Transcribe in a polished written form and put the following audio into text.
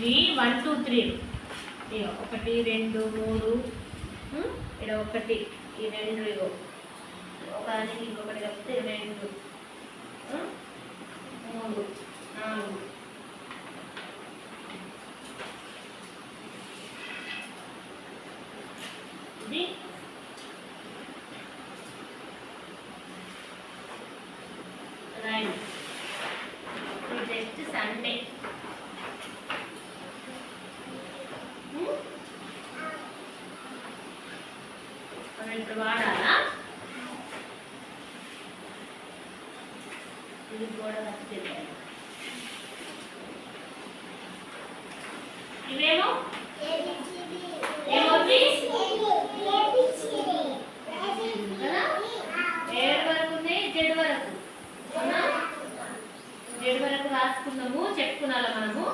ఇవి 1 2 3 ఇగో 1 2 3 ఇక్కడ 1 ఈ 2 ఇగో ఒకదానికి ఇంకొకటి కలిపితే 2 3 4 ఇది రైట్ నెక్స్ట్ సండే మనం ఇప్పుడు వాడాలా ఇది కూడా వచ్చి ఇవేమో జెడ్ వరకు రాసుకున్నాము చెప్పుకున్నాలా మనము